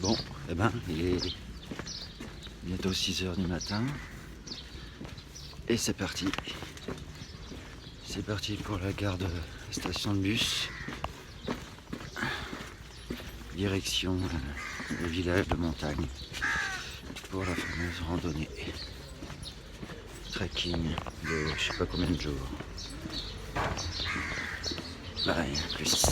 Bon, eh ben, il est bientôt 6 h du matin et c'est parti. C'est parti pour la gare de la station de bus. Direction le village de montagne pour la fameuse randonnée. Trekking de je sais pas combien de jours. Bah, rien plus.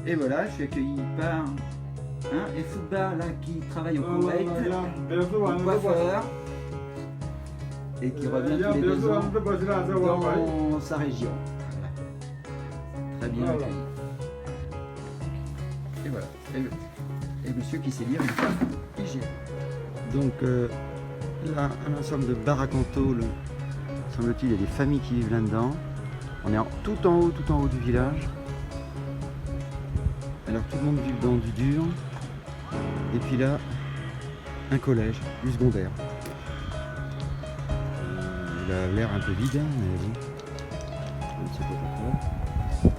Et voilà, je suis accueilli par et Football là, qui travaille au Koweït, coiffeur, et qui revient tous les 2 ans dans sa région. Voilà. Très bien accueilli. Et voilà. Et monsieur qui sait lire une hygiène. Donc là, un ensemble de baracanto, semble-t-il, il y a des familles qui vivent là-dedans. On est tout en haut du village. Alors tout le monde vit dans du dur. Et puis là, un collège, du secondaire. Il a l'air un peu vide, mais bon. Je ne sais pas pourquoi.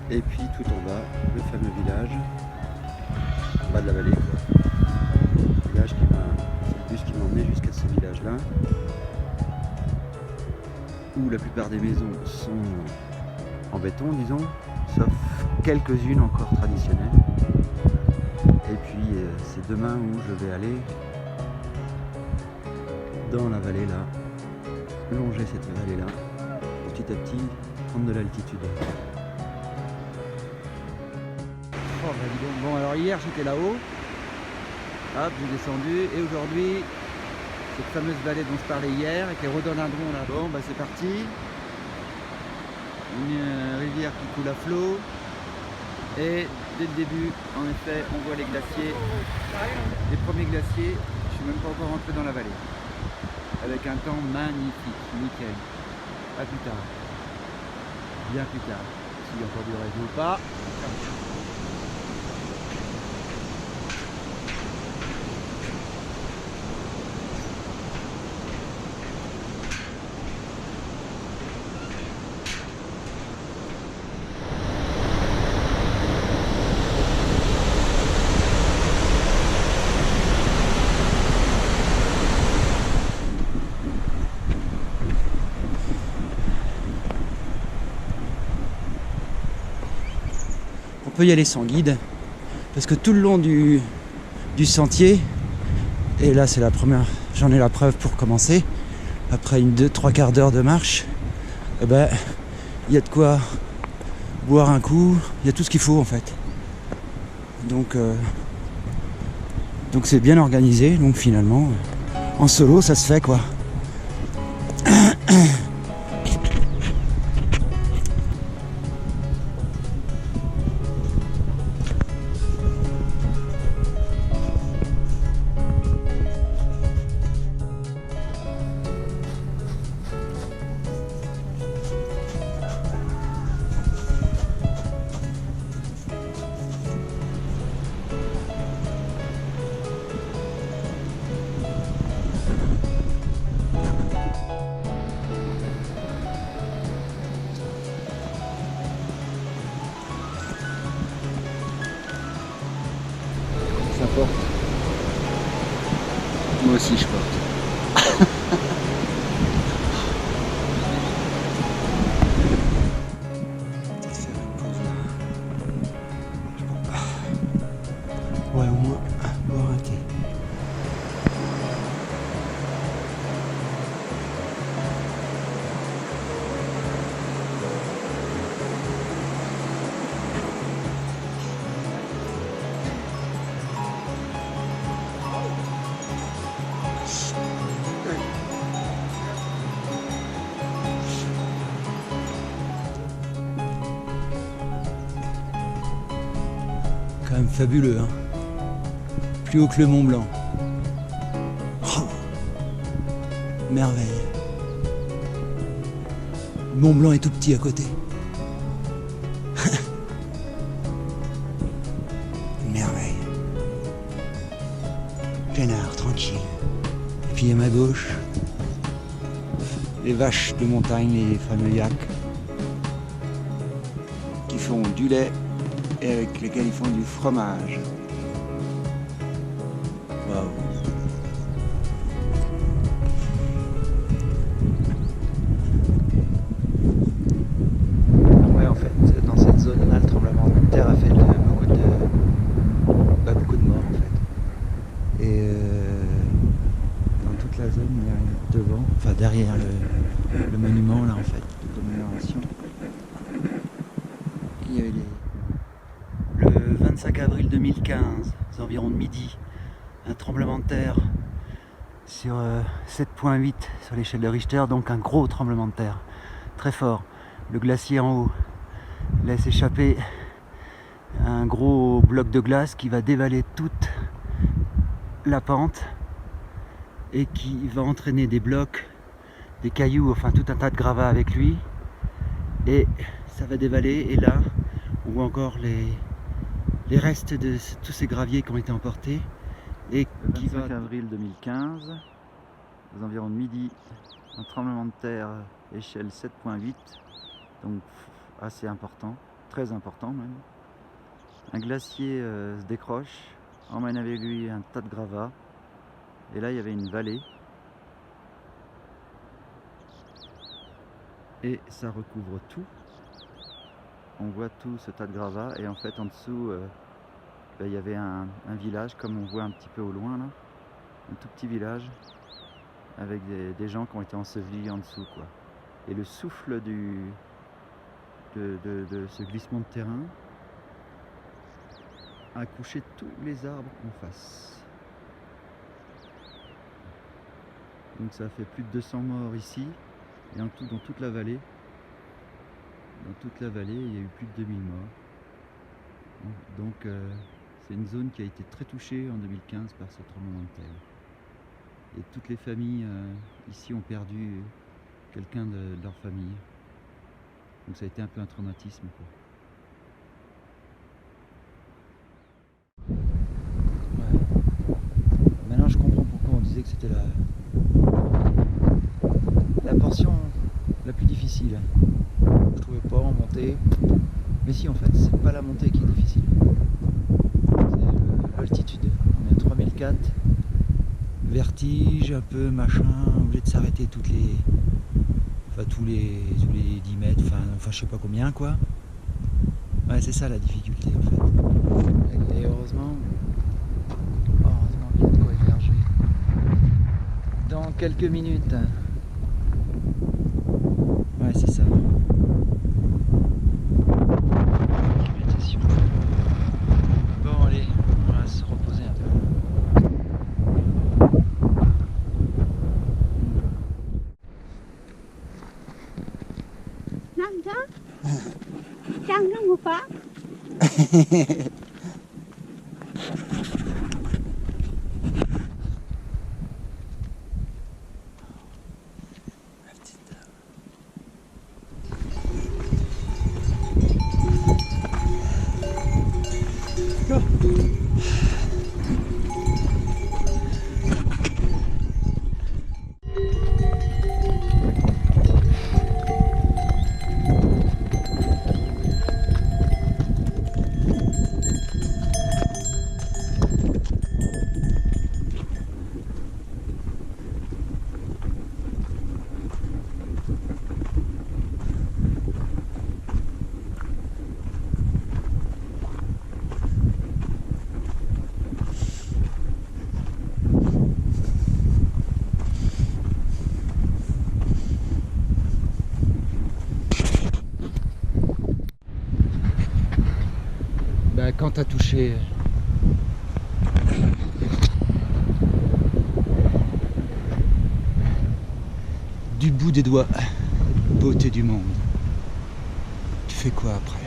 Et puis tout en bas, le fameux village. bas de la vallée, quoi. C'est le bus qui m'a emmené jusqu'à ce village-là, où la plupart des maisons sont en béton, disons, sauf quelques-unes encore traditionnelles. Et puis c'est demain où je vais aller dans la vallée là, longer cette vallée là, petit à petit prendre de l'altitude. Oh, bah dis donc. Bon, alors hier j'étais là-haut, hop, j'ai descendu, et aujourd'hui cette fameuse vallée dont je parlais hier avec les rhododendrons là. Bon, bah c'est parti. Une rivière qui coule à flot, et dès le début, en effet, on voit les glaciers, les premiers glaciers. Je suis même pas encore rentré dans la vallée, avec un temps magnifique, nickel. À plus tard, bien plus tard, s'il y a encore du réseau ou pas. On peut y aller sans guide, parce que tout le long du sentier, et là c'est la première, j'en ai la preuve pour commencer, après une 2-3 quarts d'heure de marche, eh ben, il y a de quoi boire un coup, il y a tout ce qu'il faut en fait. Donc c'est bien organisé, donc finalement, en solo ça se fait quoi. Ça porte. Moi aussi je porte. Ouais, au moins boire un thé. Quand même fabuleux, hein. Plus haut que le Mont Blanc. Oh, merveille. Le Mont Blanc est tout petit à côté. Merveille. Plein air, tranquille. Et puis à ma gauche, les vaches de montagne, les fameux yaks, qui font du lait et avec lesquels ils font du fromage. Waouh. Ouais, en fait, dans cette zone-là, le tremblement de terre a fait beaucoup de morts en fait. Et dans toute la zone, devant, enfin derrière le monument là en fait, de commémoration, il y avait le 25 avril 2015, aux environs de midi, un tremblement de terre sur 7,8 sur l'échelle de Richter, donc un gros tremblement de terre, très fort. Le glacier en haut laisse échapper un gros bloc de glace qui va dévaler toute la pente et qui va entraîner des blocs, des cailloux, enfin tout un tas de gravats avec lui, et ça va dévaler, et là on voit encore les restes de tous ces graviers qui ont été emportés. Et qui va... 25 avril 2015, aux environs de midi, un tremblement de terre échelle 7,8, donc assez important, très important même. Un glacier se décroche emmène avec lui un tas de gravats. Et là, il y avait une vallée. Et ça recouvre tout. On voit tout ce tas de gravats. Et en fait, en dessous, il y avait un village, comme on voit un petit peu au loin, là. Un tout petit village, avec des gens qui ont été ensevelis en dessous, quoi. Et le souffle de ce glissement de terrain a couché tous les arbres en face. Donc ça fait plus de 200 morts ici, et en tout dans toute la vallée. Dans toute la vallée, il y a eu plus de 2000 morts. Donc c'est une zone qui a été très touchée en 2015 par ce tremblement de terre. Et toutes les familles ici ont perdu quelqu'un de leur famille. Donc ça a été un peu un traumatisme, quoi. Ouais. Maintenant je comprends pourquoi on disait que c'était la portion la plus difficile. Je trouvais pas en montée. Mais si, en fait, c'est pas la montée qui est difficile. C'est l'altitude. On est à 3004. Vertige, un peu machin, obligé de s'arrêter tous les 10 mètres, enfin je sais pas combien, quoi. Ouais, c'est ça la difficulté, en fait. Et heureusement il y a de quoi héberger. Dans quelques minutes. Ouais, c'est ça. Acclimatation. Bon, allez, on va se reposer un peu. Quand tu as touché du bout des doigts, beauté du monde, tu fais quoi après?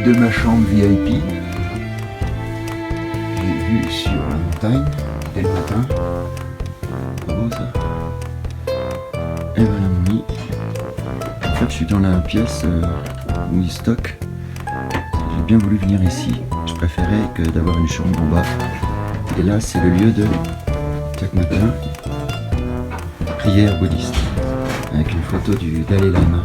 de ma chambre VIP. J'ai vu sur la montagne dès le matin. Pas beau ça? Et voilà mon lit. En fait je suis dans la pièce où il stocke. J'ai bien voulu venir ici. Je préférais que d'avoir une chambre en bas. Et là c'est le lieu de chaque matin prière bouddhiste avec une photo du Dalai Lama.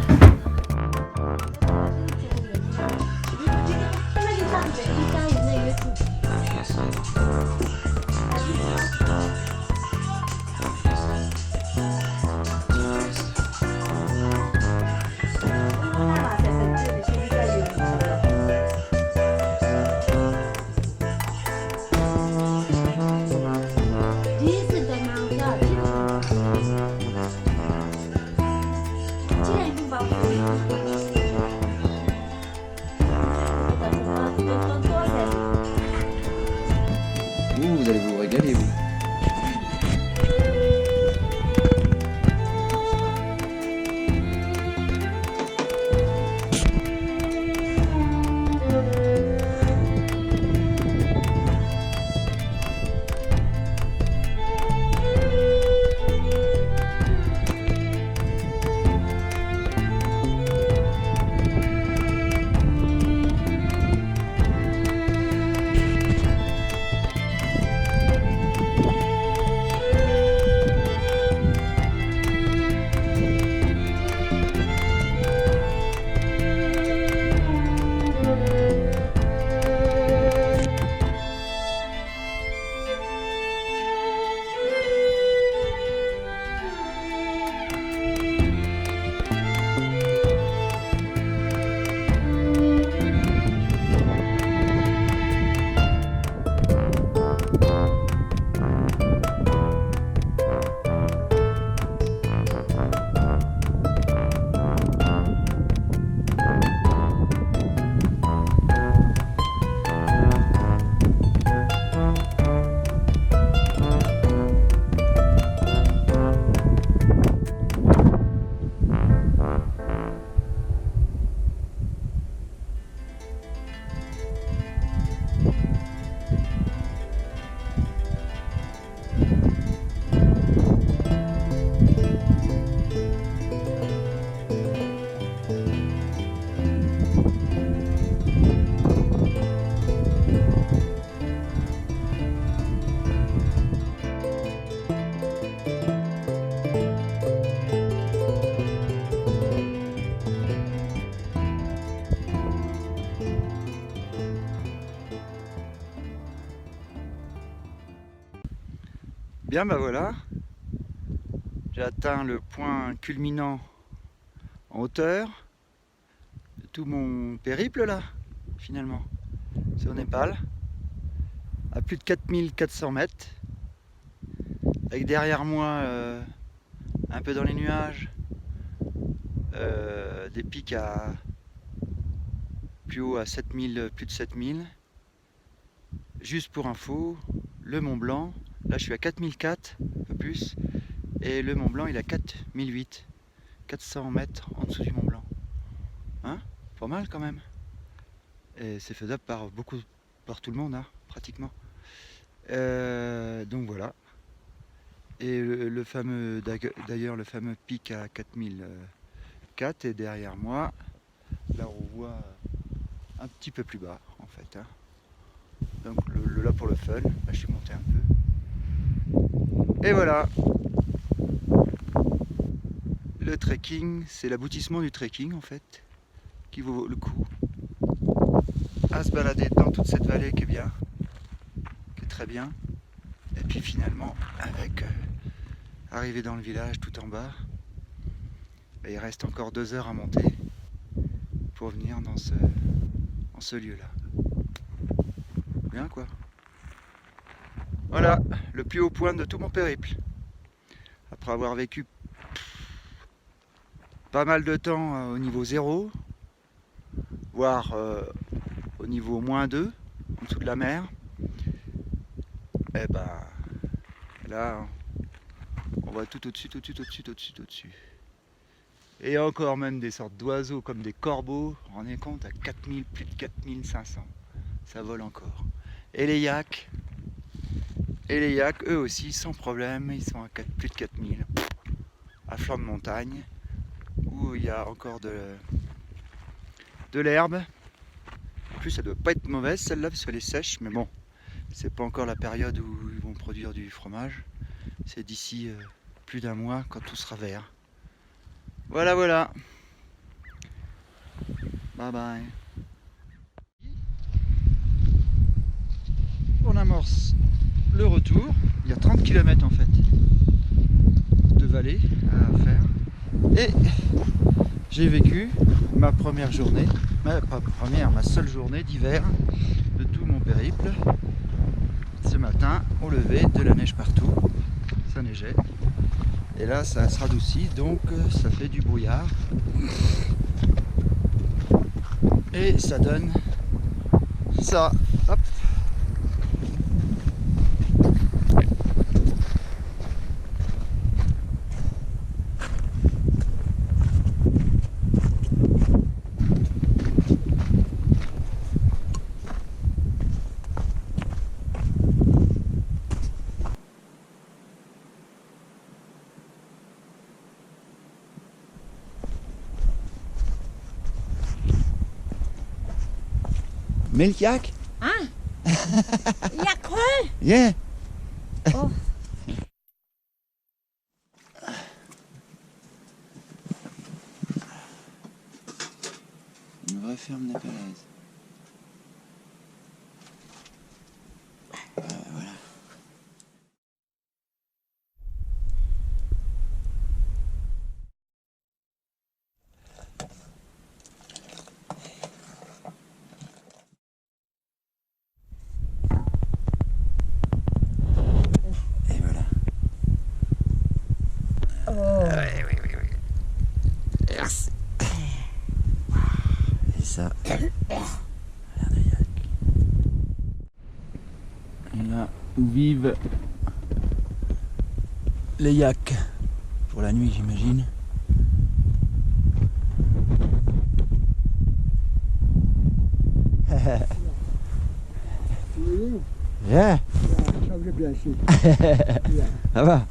Vous allez vous régaler, vous. Bien bah voilà, j'ai atteint le point culminant en hauteur de tout mon périple là, finalement. C'est au Népal, à plus de 4400 mètres, avec derrière moi, un peu dans les nuages, des pics à plus haut à 7000, plus de 7000. Juste pour info, le Mont Blanc, là je suis à 4004, un peu plus, et le Mont Blanc il est à 4008, 400 mètres en dessous du Mont Blanc. Hein? Pas mal quand même. Et c'est faisable par tout le monde, hein, pratiquement. Donc voilà. Et le fameux, d'ailleurs le fameux pic à 4004 est derrière moi. Là on voit un petit peu plus bas en fait. Hein. Donc là pour le fun, là, je suis monté un peu. Et voilà. Le trekking, c'est l'aboutissement du trekking en fait, qui vaut le coup. À se balader dans toute cette vallée qui est bien, qui est très bien. Et puis finalement, avec arriver dans le village tout en bas, bah, il reste encore 2 heures à monter pour venir dans ce lieu-là. Bien quoi. Voilà, le plus haut point de tout mon périple. Après avoir vécu pas mal de temps au niveau 0, voire au niveau -2, en dessous de la mer, et ben là on voit tout au-dessus, tout au-dessus, tout au-dessus, tout au-dessus. Et encore même des sortes d'oiseaux comme des corbeaux, on en est compte à 4000, plus de 4500. Ça vole encore. Et les yaks, eux aussi, sans problème, ils sont à plus de 4000, à flanc de montagne, où il y a encore de l'herbe. En plus, ça doit pas être mauvaise celle-là, parce qu'elle est sèche, mais bon, c'est pas encore la période où ils vont produire du fromage. C'est d'ici plus d'un mois, quand tout sera vert. Voilà, voilà. Bye bye. On amorce le retour. Il y a 30 km en fait de vallée à faire. Et j'ai vécu ma première journée, ma seule journée d'hiver de tout mon périple. Ce matin, au lever, de la neige partout. Ça neigeait. Et là, ça se radoucit, donc ça fait du brouillard. Et ça donne ça. Hop. Milk yak? Hein? Yak creux? Yeah. Oh. Une vraie ferme népalaise. Voilà. Et voilà. Oh. Oui. Merci. Et ça, regardez, yak. Et là où vivent les yaks pour la nuit, j'imagine. Yeah. Ça va?